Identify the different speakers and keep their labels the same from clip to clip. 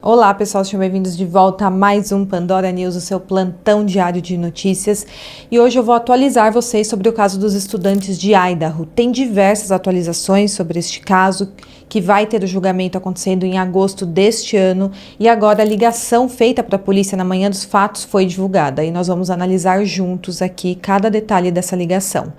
Speaker 1: Olá pessoal, sejam bem-vindos de volta a mais um Pandora News, o seu plantão diário de notícias. E hoje eu vou atualizar vocês sobre o caso dos estudantes de Idaho. Tem diversas atualizações sobre este caso, que vai ter o julgamento acontecendo em agosto deste ano. E agora a ligação feita para a polícia na manhã dos fatos foi divulgada. E nós vamos analisar juntos aqui cada detalhe dessa ligação.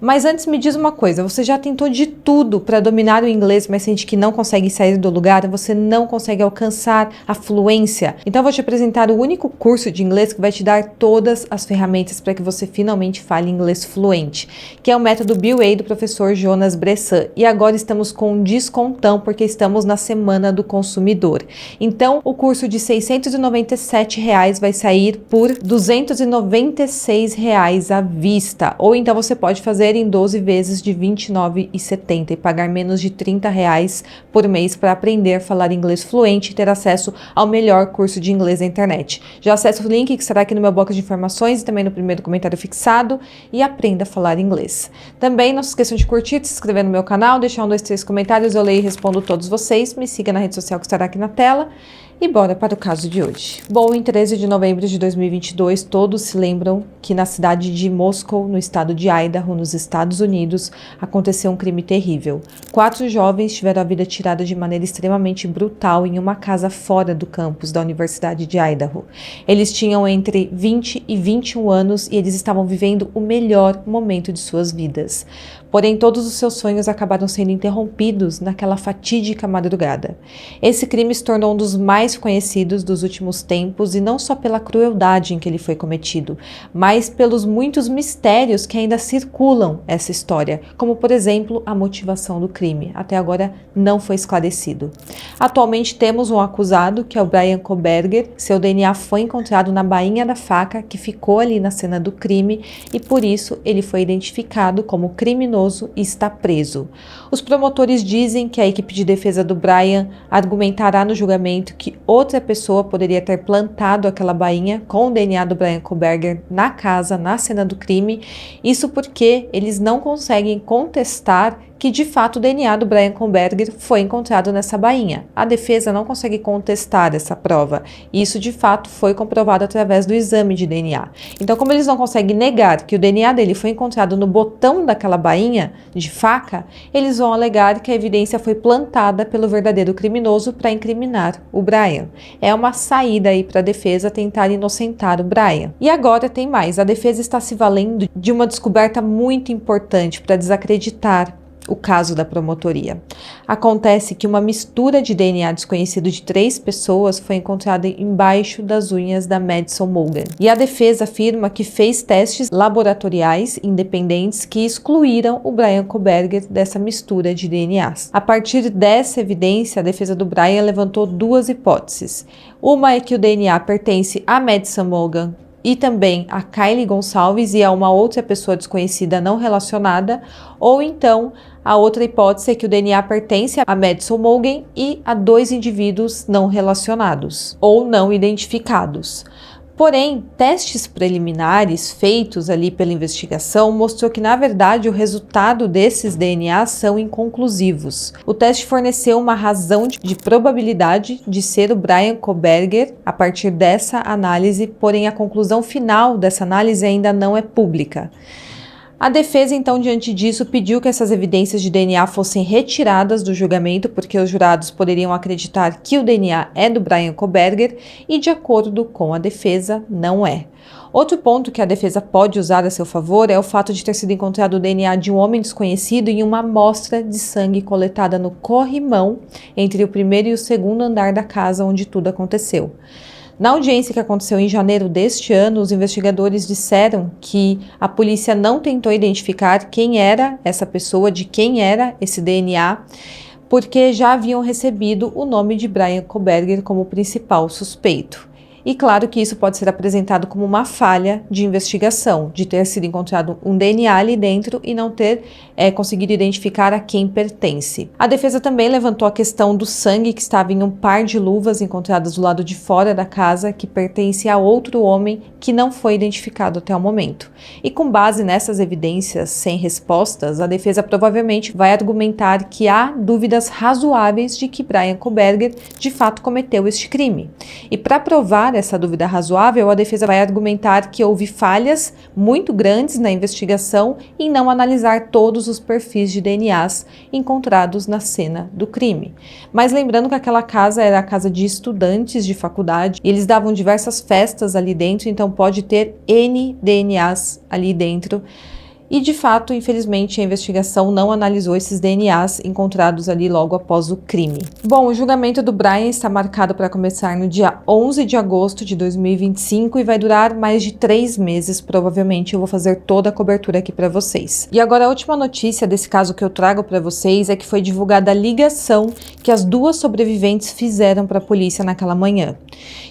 Speaker 1: Mas antes me diz uma coisa, você já tentou de tudo para dominar o inglês, mas sente que não consegue sair do lugar, você não consegue alcançar a fluência? Então eu vou te apresentar o único curso de inglês que vai te dar todas as ferramentas para que você finalmente fale inglês fluente, que é o método BUA do professor Jonas Bressan. E agora estamos com um descontão porque estamos na Semana do Consumidor. Então o curso de R$ 697 vai sair por R$ 296 à vista, ou então você pode fazer em 12 vezes de R$ 29,70 e pagar menos de R$ 30 por mês para aprender a falar inglês fluente e ter acesso ao melhor curso de inglês da internet. Já acesse o link que estará aqui no meu box de informações e também no primeiro comentário fixado e aprenda a falar inglês. Também não se esqueçam de curtir, se inscrever no meu canal, deixar 1, 2, 3 comentários, eu leio e respondo todos vocês. Me siga na rede social que estará aqui na tela. E bora para o caso de hoje. Bom, em 13 de novembro de 2022, todos se lembram que na cidade de Moscow, no estado de Idaho, nos Estados Unidos, aconteceu um crime terrível. 4 jovens tiveram a vida tirada de maneira extremamente brutal em uma casa fora do campus da Universidade de Idaho. Eles tinham entre 20 e 21 anos e eles estavam vivendo o melhor momento de suas vidas. Porém, todos os seus sonhos acabaram sendo interrompidos naquela fatídica madrugada. Esse crime se tornou um dos mais conhecidos dos últimos tempos, e não só pela crueldade em que ele foi cometido, mas pelos muitos mistérios que ainda circulam essa história, como, por exemplo, a motivação do crime. Até agora não foi esclarecido. Atualmente temos um acusado, que é o Bryan Kohberger. Seu DNA foi encontrado na bainha da faca que ficou ali na cena do crime e, por isso, ele foi identificado como criminoso e está preso. Os promotores dizem que a equipe de defesa do Bryan argumentará no julgamento que outra pessoa poderia ter plantado aquela bainha com o DNA do Bryan Kohberger na casa, na cena do crime. Isso porque eles não conseguem contestar que de fato o DNA do Bryan Kohberger foi encontrado nessa bainha. A defesa não consegue contestar essa prova. Isso de fato foi comprovado através do exame de DNA. Então, como eles não conseguem negar que o DNA dele foi encontrado no botão daquela bainha de faca, eles vão alegar que a evidência foi plantada pelo verdadeiro criminoso para incriminar o Bryan. É uma saída aí para a defesa tentar inocentar o Bryan. E agora tem mais. A defesa está se valendo de uma descoberta muito importante para desacreditar o caso da promotoria. Acontece que uma mistura de DNA desconhecido de 3 pessoas foi encontrada embaixo das unhas da Madison Mogen. E a defesa afirma que fez testes laboratoriais independentes que excluíram o Bryan Kohberger dessa mistura de DNAs. A partir dessa evidência, a defesa do Bryan levantou 2 hipóteses. Uma é que o DNA pertence a Madison Mogen e também a Kylie Gonçalves e a uma outra pessoa desconhecida não relacionada, ou então a outra hipótese é que o DNA pertence a Madison Mogen e a 2 indivíduos não relacionados ou não identificados. Porém, testes preliminares feitos ali pela investigação mostrou que, na verdade, o resultado desses DNAs são inconclusivos. O teste forneceu uma razão de probabilidade de ser o Bryan Kohberger a partir dessa análise, porém a conclusão final dessa análise ainda não é pública. A defesa, então, diante disso, pediu que essas evidências de DNA fossem retiradas do julgamento, porque os jurados poderiam acreditar que o DNA é do Bryan Kohberger e, de acordo com a defesa, não é. Outro ponto que a defesa pode usar a seu favor é o fato de ter sido encontrado o DNA de um homem desconhecido em uma amostra de sangue coletada no corrimão entre o primeiro e o segundo andar da casa onde tudo aconteceu. Na audiência que aconteceu em janeiro deste ano, os investigadores disseram que a polícia não tentou identificar quem era essa pessoa, de quem era esse DNA, porque já haviam recebido o nome de Bryan Kohberger como principal suspeito. E claro que isso pode ser apresentado como uma falha de investigação, de ter sido encontrado um DNA ali dentro e não ter conseguido identificar a quem pertence. A defesa também levantou a questão do sangue que estava em um par de luvas encontradas do lado de fora da casa, que pertence a outro homem que não foi identificado até o momento. E com base nessas evidências sem respostas, a defesa provavelmente vai argumentar que há dúvidas razoáveis de que Bryan Kohberger de fato cometeu este crime. E para provar essa dúvida razoável, a defesa vai argumentar que houve falhas muito grandes na investigação em não analisar todos os perfis de DNAs encontrados na cena do crime. Mas lembrando que aquela casa era a casa de estudantes de faculdade, e eles davam diversas festas ali dentro, então pode ter N DNAs ali dentro. E, de fato, infelizmente, a investigação não analisou esses DNAs encontrados ali logo após o crime. Bom, o julgamento do Bryan está marcado para começar no dia 11 de agosto de 2025 e vai durar mais de 3 meses, provavelmente. Eu vou fazer toda a cobertura aqui para vocês. E agora, a última notícia desse caso que eu trago para vocês é que foi divulgada a ligação que as 2 sobreviventes fizeram para a polícia naquela manhã.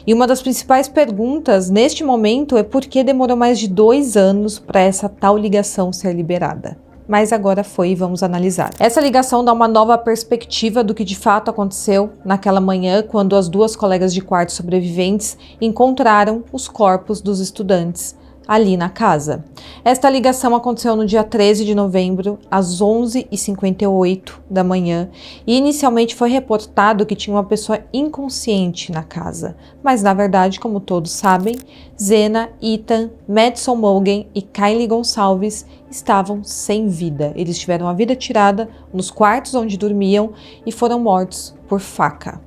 Speaker 1: E uma das principais perguntas neste momento é por que demorou mais de 2 anos para essa tal ligação ser liberada. Mas agora foi e vamos analisar. Essa ligação dá uma nova perspectiva do que de fato aconteceu naquela manhã, quando as 2 colegas de quarto sobreviventes encontraram os corpos dos estudantes ali na casa. Esta ligação aconteceu no dia 13 de novembro, às 11h58 da manhã, e inicialmente foi reportado que tinha uma pessoa inconsciente na casa. Mas, na verdade, como todos sabem, Zena, Ethan, Madison Mogen e Kylie Gonçalves estavam sem vida. Eles tiveram a vida tirada nos quartos onde dormiam e foram mortos por faca.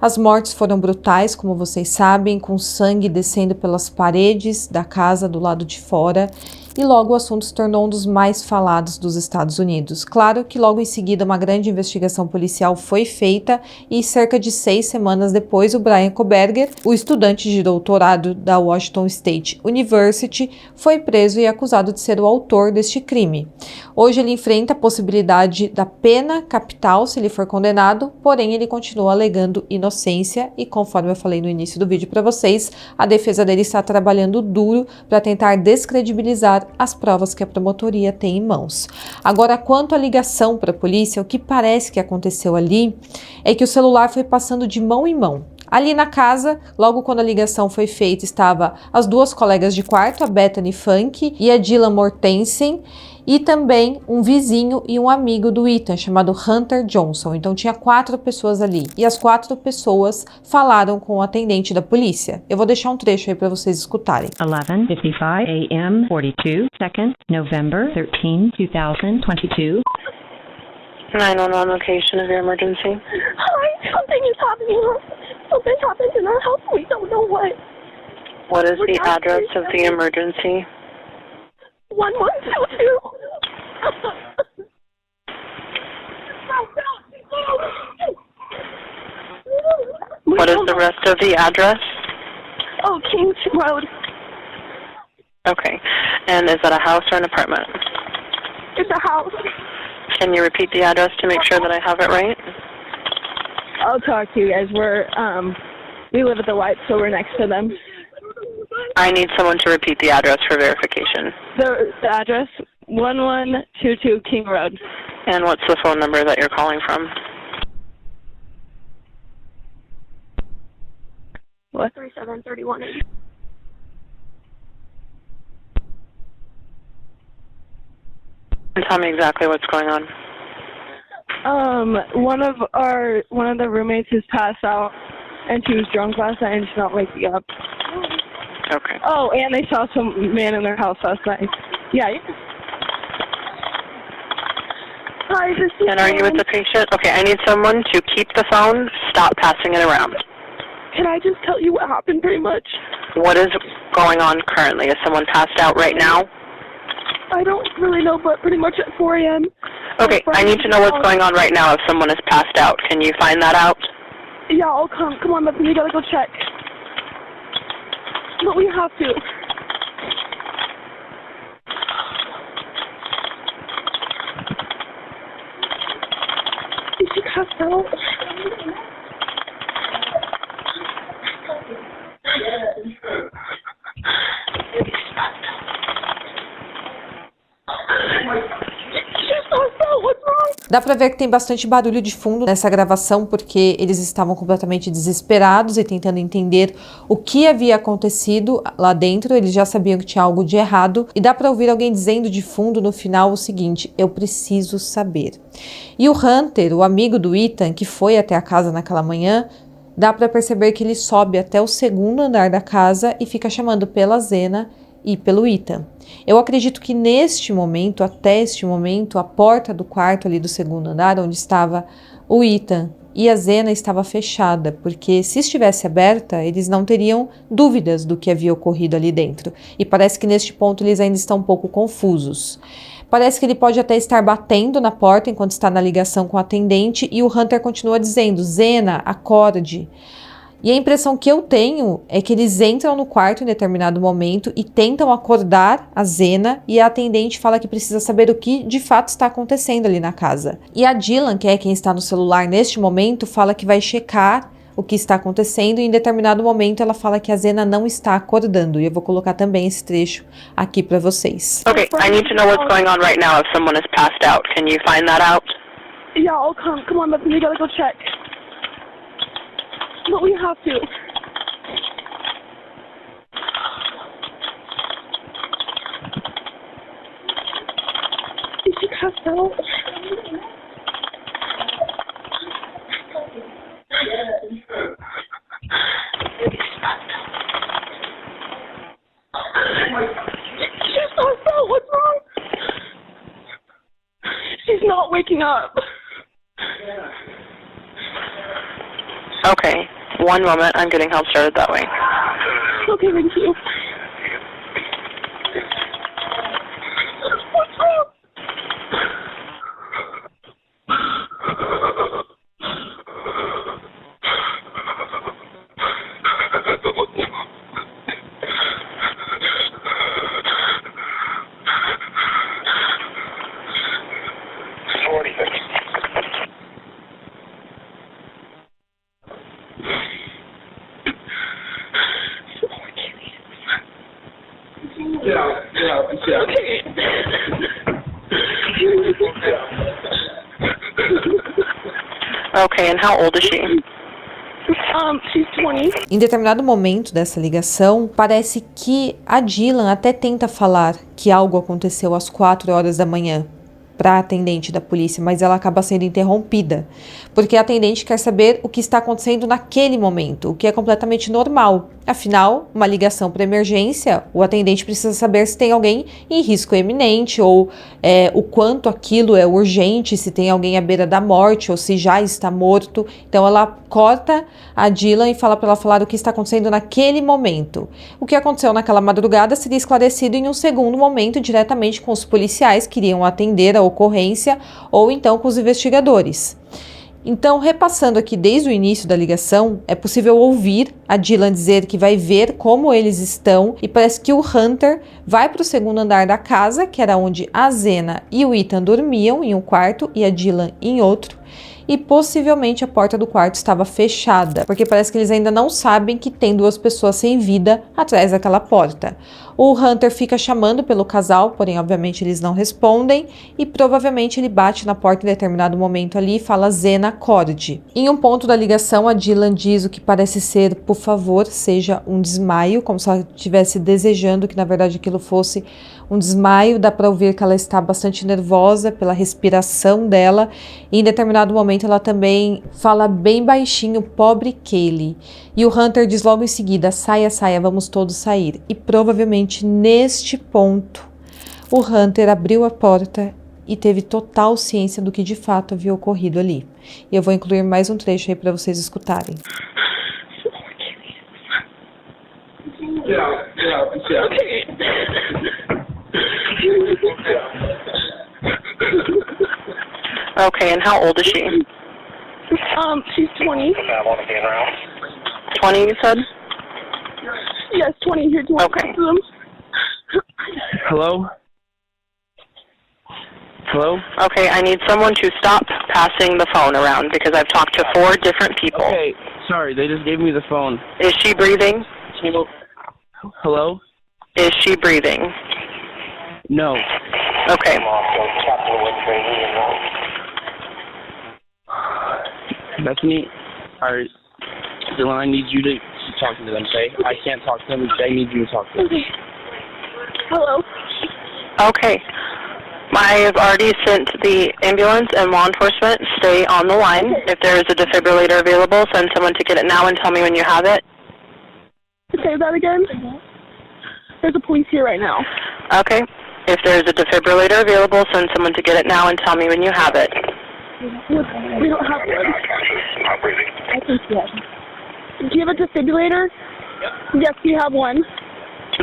Speaker 1: As mortes foram brutais, como vocês sabem, com sangue descendo pelas paredes da casa do lado de fora, e logo o assunto se tornou um dos mais falados dos Estados Unidos. Claro que logo em seguida uma grande investigação policial foi feita e cerca de 6 semanas depois o Bryan Kohberger, o estudante de doutorado da Washington State University, foi preso e acusado de ser o autor deste crime. Hoje ele enfrenta a possibilidade da pena capital se ele for condenado, porém ele continua alegando inocência e, conforme eu falei no início do vídeo para vocês, a defesa dele está trabalhando duro para tentar descredibilizar as provas que a promotoria tem em mãos. Agora, quanto à ligação para a polícia, o que parece que aconteceu ali é que o celular foi passando de mão em mão. Ali na casa, logo quando a ligação foi feita, estava as 2 colegas de quarto, a Bethany Funk e a Dylan Mortensen, e também um vizinho e um amigo do Ethan, chamado Hunter Johnson. Então tinha 4 pessoas ali, e as 4 pessoas falaram com o atendente da polícia. Eu vou deixar um trecho aí para vocês escutarem.
Speaker 2: 11:55 a.m. 42 2nd November 13, 2022.
Speaker 3: 911 location of your emergency.
Speaker 4: Hi, something is happening. Something happened in our house. We don't know what.
Speaker 3: What is the address of the emergency?
Speaker 4: 1122.
Speaker 3: What is the rest of the address?
Speaker 4: Oh, Kings Road.
Speaker 3: Okay. And is that a house or an apartment?
Speaker 4: It's a house.
Speaker 3: Can you repeat the address to make sure that I have it right?
Speaker 4: I'll talk to you guys. We live at the White, so we're next to them.
Speaker 3: I need someone to repeat the address for verification.
Speaker 4: The address, 1122 King Road.
Speaker 3: And what's the phone number that you're calling from?
Speaker 4: What? 3731.
Speaker 3: And tell me exactly what's going on.
Speaker 4: One of the roommates has passed out, and she was drunk last night and she's not waking up.
Speaker 3: Okay.
Speaker 4: Oh, and they saw some man in their house last night. Yeah. Hi, this is.
Speaker 3: And are you with the patient? Okay, I need someone to keep the phone, stop passing it around.
Speaker 4: Can I just tell you what happened pretty much?
Speaker 3: What is going on currently? Is someone passed out right now?
Speaker 4: I don't really know, but pretty much at 4 a.m.
Speaker 3: Okay, I need to know what's going on right now if someone is passed out. Can you find that out?
Speaker 4: Yeah, I'll come. Come on, Bethany, you gotta go check. But we have to. Did she pass out?
Speaker 1: Dá pra ver que tem bastante barulho de fundo nessa gravação, porque eles estavam completamente desesperados e tentando entender o que havia acontecido lá dentro. Eles já sabiam que tinha algo de errado. E dá pra ouvir alguém dizendo de fundo no final o seguinte: eu preciso saber. E o Hunter, o amigo do Ethan, que foi até a casa naquela manhã, dá pra perceber que ele sobe até o segundo andar da casa e fica chamando pela Zena e pelo Ethan. Eu acredito que neste momento, até este momento, a porta do quarto ali do segundo andar, onde estava o Ethan e a Zena, estava fechada, porque se estivesse aberta, eles não teriam dúvidas do que havia ocorrido ali dentro. E parece que neste ponto eles ainda estão um pouco confusos. Parece que ele pode até estar batendo na porta enquanto está na ligação com o atendente e o Hunter continua dizendo: Zena, acorde. E a impressão que eu tenho é que eles entram no quarto em determinado momento e tentam acordar a Zena, e a atendente fala que precisa saber o que de fato está acontecendo ali na casa. E a Dylan, que é quem está no celular neste momento, fala que vai checar o que está acontecendo, e em determinado momento ela fala que a Zena não está acordando. E eu vou colocar também esse trecho aqui para vocês.
Speaker 3: Okay, I need to know what's going on right now if someone is passed out. Can you find that out?
Speaker 4: Yeah, I'll come. Come on, Bethany, we gotta go check. But we have to. Is she passed out? She's passed out. What's wrong? She's not waking up.
Speaker 3: Okay, one moment. I'm getting help started that way.
Speaker 4: Okay, thank you. What's wrong?
Speaker 3: Okay, and how old is she?
Speaker 4: She's 20.
Speaker 1: Em determinado momento dessa ligação, parece que a Dylan até tenta falar que algo aconteceu às 4 horas da manhã para a atendente da polícia, mas ela acaba sendo interrompida, porque a atendente quer saber o que está acontecendo naquele momento, o que é completamente normal. Afinal, uma ligação para emergência, o atendente precisa saber se tem alguém em risco iminente ou o quanto aquilo é urgente, se tem alguém à beira da morte ou se já está morto. Então ela corta a Dylan e fala para ela falar o que está acontecendo naquele momento. O que aconteceu naquela madrugada seria esclarecido em um segundo momento diretamente com os policiais que iriam atender a ocorrência ou então com os investigadores. Então, repassando aqui desde o início da ligação, é possível ouvir a Dylan dizer que vai ver como eles estão, e parece que o Hunter vai para o segundo andar da casa, que era onde a Zena e o Ethan dormiam, em um quarto, e a Dylan em outro, e possivelmente a porta do quarto estava fechada, porque parece que eles ainda não sabem que tem 2 pessoas sem vida atrás daquela porta. O Hunter fica chamando pelo casal, porém obviamente eles não respondem, e provavelmente ele bate na porta em determinado momento ali e fala: Zena, acorde. Em um ponto da ligação, a Dylan diz o que parece ser: por favor, seja um desmaio, como se ela estivesse desejando que na verdade aquilo fosse um desmaio. Dá para ouvir que ela está bastante nervosa pela respiração dela, e em determinado momento ela também fala bem baixinho: pobre Kaylee. E o Hunter diz logo em seguida: saia, saia, vamos todos sair. E provavelmente neste ponto o Hunter abriu a porta e teve total ciência do que de fato havia ocorrido ali. E eu vou incluir mais um trecho aí para vocês escutarem.
Speaker 3: Okay, and how old is she?
Speaker 4: She's 20.
Speaker 3: 20, you said?
Speaker 4: Yes, 20. Here, do you want to
Speaker 3: Okay.
Speaker 4: talk to them?
Speaker 5: Hello? Hello?
Speaker 3: Okay, I need someone to stop passing the phone around because I've talked to 4 different people.
Speaker 5: Okay, sorry, they just gave me the phone.
Speaker 3: Is she breathing?
Speaker 5: Hello?
Speaker 3: Is she breathing?
Speaker 5: No.
Speaker 3: Okay.
Speaker 5: Bethany, or Dylan, I need you to talk to them, okay? I can't talk to them. I need you to talk to them.
Speaker 4: Okay. Hello.
Speaker 3: Okay. I have already sent the ambulance and law enforcement. Stay on the line. If there is a defibrillator available, send someone to get it now and tell me when you have it.
Speaker 4: Say that again. There's a police here right now.
Speaker 3: Okay. If there is a defibrillator available, send someone to get it now and tell me when you have it.
Speaker 4: We don't have one. I think yes. Do you have a defibrillator? Yes, we have one.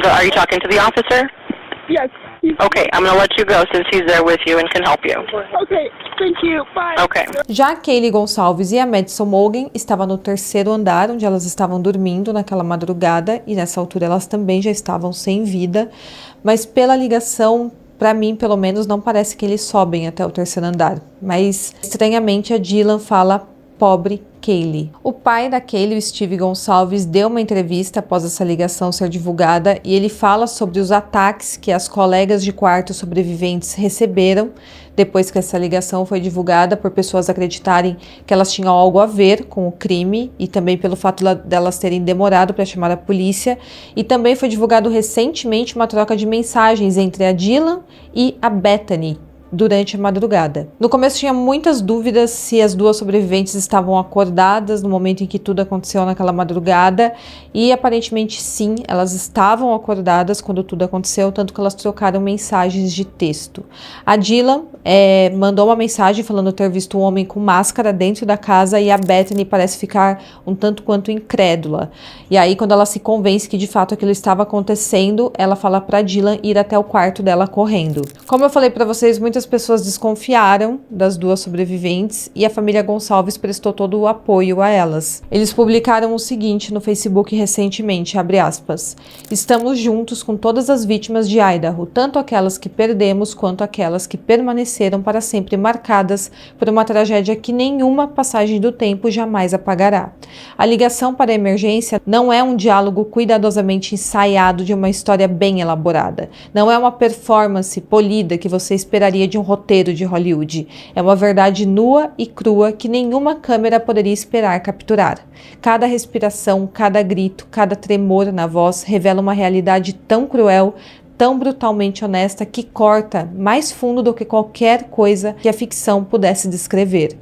Speaker 3: Are you talking to the officer?
Speaker 4: Yes.
Speaker 3: Okay, I'm going to let you go since he's there with you and can help you.
Speaker 4: Okay, thank you. Bye.
Speaker 3: Okay.
Speaker 1: Já a Kaylee Gonçalves e a Madison Mogen estavam no terceiro andar, onde elas estavam dormindo naquela madrugada, e nessa altura elas também já estavam sem vida, mas pela ligação, para mim, pelo menos, não parece que eles sobem até o terceiro andar. Mas, estranhamente, a Dylan fala, pobre Kaylee. O pai da Kaylee, o Steve Gonçalves, deu uma entrevista após essa ligação ser divulgada e ele fala sobre os ataques que as colegas de quarto sobreviventes receberam depois que essa ligação foi divulgada, por pessoas acreditarem que elas tinham algo a ver com o crime e também pelo fato delas terem demorado para chamar a polícia. E também foi divulgado recentemente uma troca de mensagens entre a Dylan e a Bethany durante a madrugada. No começo tinha muitas dúvidas se as duas sobreviventes estavam acordadas no momento em que tudo aconteceu naquela madrugada, e aparentemente sim, elas estavam acordadas quando tudo aconteceu, tanto que elas trocaram mensagens de texto. A Dylan mandou uma mensagem falando ter visto um homem com máscara dentro da casa, e a Bethany parece ficar um tanto quanto incrédula. E aí, quando ela se convence que de fato aquilo estava acontecendo, ela fala para Dylan ir até o quarto dela correndo. Como eu falei para vocês, muitas pessoas desconfiaram das duas sobreviventes e a família Gonçalves prestou todo o apoio a elas. Eles publicaram o seguinte no Facebook recentemente, abre aspas, estamos juntos com todas as vítimas de Idaho, tanto aquelas que perdemos quanto aquelas que permaneceram para sempre marcadas por uma tragédia que nenhuma passagem do tempo jamais apagará. A ligação para a emergência não é um diálogo cuidadosamente ensaiado de uma história bem elaborada. Não é uma performance polida que você esperaria de um roteiro de Hollywood. É uma verdade nua e crua que nenhuma câmera poderia esperar capturar. Cada respiração, cada grito, cada tremor na voz revela uma realidade tão cruel, tão brutalmente honesta, que corta mais fundo do que qualquer coisa que a ficção pudesse descrever.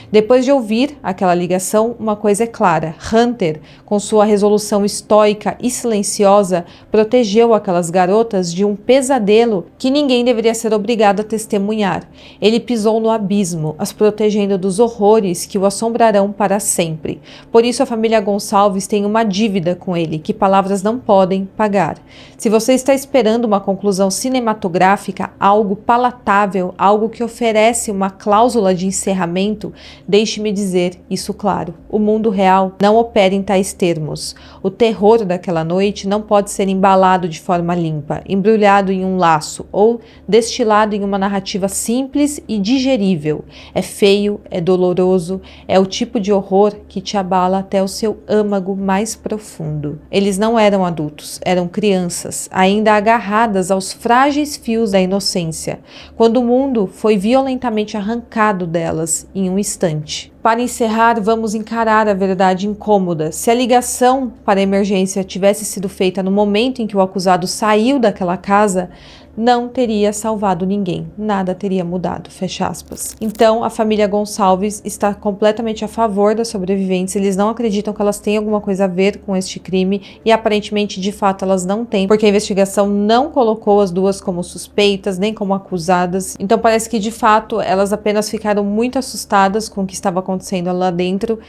Speaker 1: Depois de ouvir aquela ligação, uma coisa é clara: Hunter, com sua resolução estoica e silenciosa, protegeu aquelas garotas de um pesadelo que ninguém deveria ser obrigado a testemunhar. Ele pisou no abismo, as protegendo dos horrores que o assombrarão para sempre. Por isso a família Gonçalves tem uma dívida com ele, que palavras não podem pagar. Se você está esperando uma conclusão cinematográfica, algo palatável, algo que oferece uma cláusula de encerramento, deixe-me dizer isso claro: o mundo real não opera em tais termos. O terror daquela noite não pode ser embalado de forma limpa, embrulhado em um laço ou destilado em uma narrativa simples e digerível. É feio, é doloroso, é o tipo de horror que te abala até o seu âmago mais profundo. Eles não eram adultos, eram crianças, ainda agarradas aos frágeis fios da inocência, quando o mundo foi violentamente arrancado delas em um instante. Para encerrar, vamos encarar a verdade incômoda. Se a ligação para a emergência tivesse sido feita no momento em que o acusado saiu daquela casa, não teria salvado ninguém, nada teria mudado, fecha aspas. Então, a família Gonçalves está completamente a favor das sobreviventes, eles não acreditam que elas têm alguma coisa a ver com este crime, e aparentemente, de fato, elas não têm, porque a investigação não colocou as duas como suspeitas, nem como acusadas. Então, parece que, de fato, elas apenas ficaram muito assustadas com o que estava acontecendo lá dentro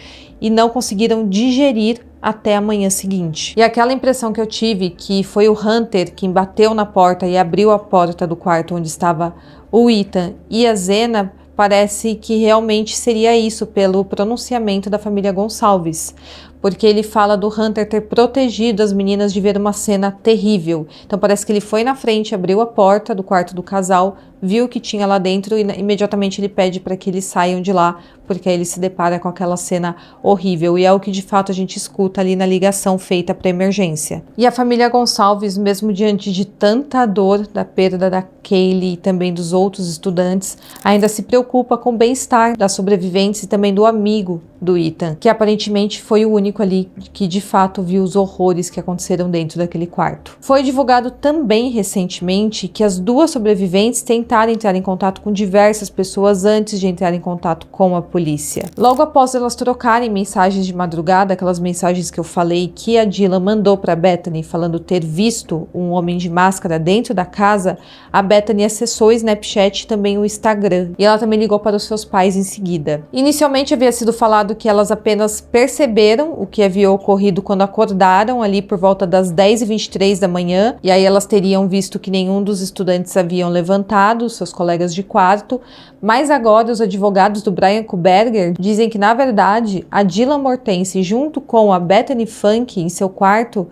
Speaker 1: e não conseguiram digerir até a manhã seguinte. E aquela impressão que eu tive, que foi o Hunter quem bateu na porta e abriu a porta do quarto onde estava o Ethan e a Zena, parece que realmente seria isso pelo pronunciamento da família Gonçalves, porque ele fala do Hunter ter protegido as meninas de ver uma cena terrível. Então parece que ele foi na frente, abriu a porta do quarto do casal, viu o que tinha lá dentro e imediatamente ele pede para que eles saiam de lá, porque aí ele se depara com aquela cena horrível, e é o que de fato a gente escuta ali na ligação feita para emergência. E a família Gonçalves, mesmo diante de tanta dor da perda da Kaylee e também dos outros estudantes, ainda se preocupa com o bem-estar das sobreviventes e também do amigo do Ethan, que aparentemente foi o único ali que de fato viu os horrores que aconteceram dentro daquele quarto. Foi divulgado também recentemente que as duas sobreviventes tentaram entrar em contato com diversas pessoas antes de entrar em contato com a polícia. Logo após elas trocarem mensagens de madrugada, aquelas mensagens que eu falei que a Dylan mandou para Bethany falando ter visto um homem de máscara dentro da casa, a Bethany acessou o Snapchat e também o Instagram, e ela também ligou para os seus pais em seguida. Inicialmente havia sido falado que elas apenas perceberam o que havia ocorrido quando acordaram ali por volta das 10h23 da manhã, e aí elas teriam visto que nenhum dos estudantes haviam levantado, seus colegas de quarto, mas agora os advogados do Bryan Kohberger dizem que na verdade a Dylan Mortense junto com a Bethany Funk em seu quarto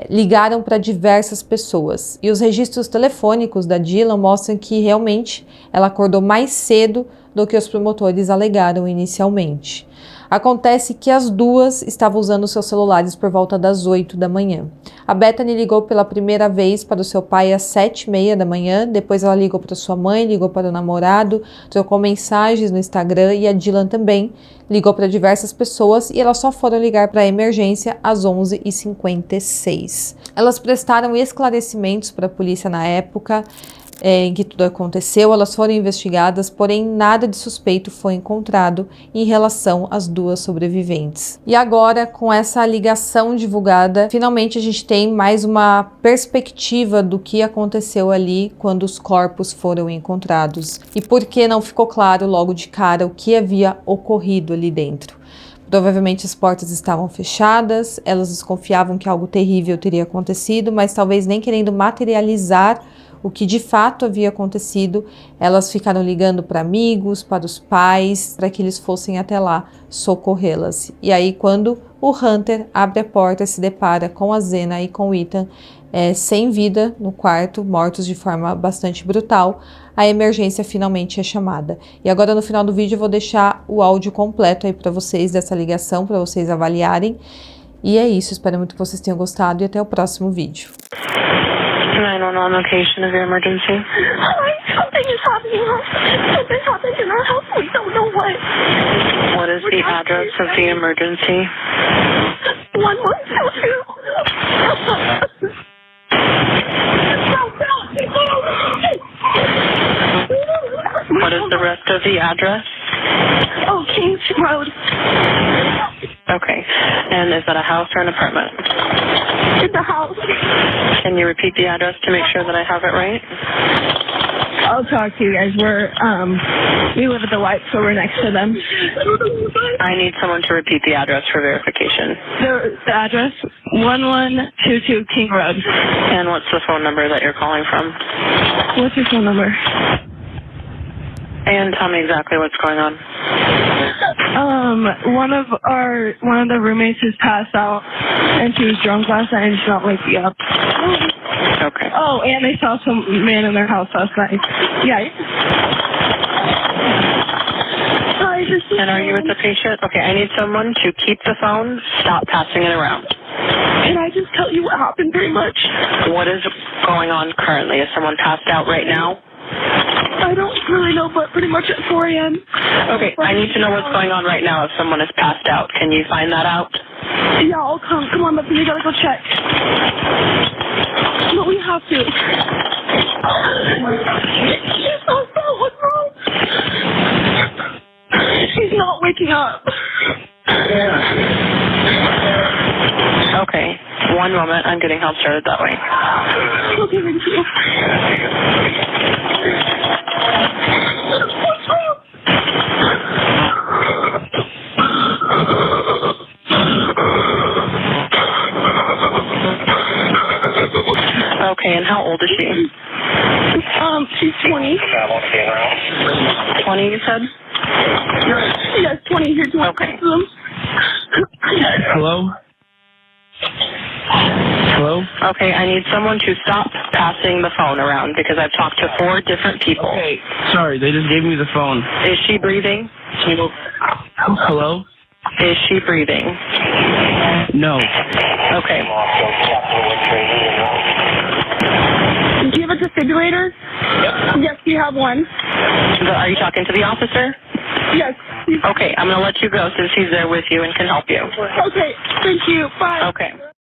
Speaker 1: ligaram para diversas pessoas, e os registros telefônicos da Dylan mostram que realmente ela acordou mais cedo do que os promotores alegaram inicialmente. Acontece que as duas estavam usando seus celulares por volta das 8 da manhã. A Bethany ligou pela primeira vez para o seu pai às 7h30 da manhã, depois ela ligou para sua mãe, ligou para o namorado, trocou mensagens no Instagram, e a Dylan também ligou para diversas pessoas, e elas só foram ligar para a emergência às 11h56. Elas prestaram esclarecimentos para a polícia na época em que tudo aconteceu, elas foram investigadas, porém nada de suspeito foi encontrado em relação às duas sobreviventes. E agora, com essa ligação divulgada, finalmente a gente tem mais uma perspectiva do que aconteceu ali quando os corpos foram encontrados e por que não ficou claro logo de cara o que havia ocorrido ali dentro. Provavelmente as portas estavam fechadas, elas desconfiavam que algo terrível teria acontecido, mas talvez nem querendo materializar o que de fato havia acontecido, elas ficaram ligando para amigos, para os pais, para que eles fossem até lá socorrê-las. E aí, quando o Hunter abre a porta, se depara com a Zena e com o Ethan sem vida no quarto, mortos de forma bastante brutal, a emergência finalmente é chamada. E agora no final do vídeo eu vou deixar o áudio completo aí para vocês dessa ligação, para vocês avaliarem. E é isso, espero muito que vocês tenham gostado e até o próximo vídeo.
Speaker 3: 911 location of your emergency.
Speaker 4: Something is happening. Something happened in our house. We don't know what.
Speaker 3: What is the address of the emergency?
Speaker 4: 1122.
Speaker 3: What is the rest of the address?
Speaker 4: Oh, Kings Road.
Speaker 3: Okay. And is that a house or an apartment?
Speaker 4: It's a house.
Speaker 3: Can you repeat the address to make sure that I have it right?
Speaker 4: I'll talk to you guys. We live at the White, so we're next to them.
Speaker 3: I need someone to repeat the address for verification.
Speaker 4: The address, 1122 King Road.
Speaker 3: And what's the phone number that you're calling from?
Speaker 4: What's your phone number?
Speaker 3: And tell me exactly what's going on.
Speaker 4: One of the roommates has passed out, and she was drunk last night, and she's not waking up.
Speaker 3: Okay.
Speaker 4: Oh, and they saw some man in their house last night. Yeah.
Speaker 3: And are you with the patient? Okay, I need someone to keep the phone, stop passing it around.
Speaker 4: Can I just tell you what happened pretty much?
Speaker 3: What is going on currently? Is someone passed out right now?
Speaker 4: I don't really know, but pretty much at 4 a.m.
Speaker 3: Okay, I need to know what's going on right now if someone is passed out. Can you find that out?
Speaker 4: Yeah, I'll come. Come on, Bethany, we gotta go check. No, we have to. She's not well. What's wrong? She's not waking up.
Speaker 3: Okay, one moment. I'm getting help started that way.
Speaker 4: Okay, thank you. What's wrong?
Speaker 3: Okay, and how old is she?
Speaker 4: She's 20.
Speaker 3: 20, you said?
Speaker 4: Yes, 20. Here, do you want to
Speaker 3: Okay.
Speaker 4: talk to them?
Speaker 5: Hello? Hello?
Speaker 3: Okay, I need someone to stop passing the phone around because I've talked to 4 different people.
Speaker 5: Okay, sorry, they just gave me the phone.
Speaker 3: Is she breathing?
Speaker 5: Hello?
Speaker 3: Is she breathing?
Speaker 5: No.
Speaker 3: Okay.
Speaker 4: Do you have a defibrillator?
Speaker 5: Yep.
Speaker 4: Yes, we have one.
Speaker 3: Are you talking to the officer?
Speaker 4: Yes.
Speaker 3: Okay, I'm going to let you go since he's there with you and can help you.
Speaker 4: Okay, thank you. Bye.
Speaker 3: Okay.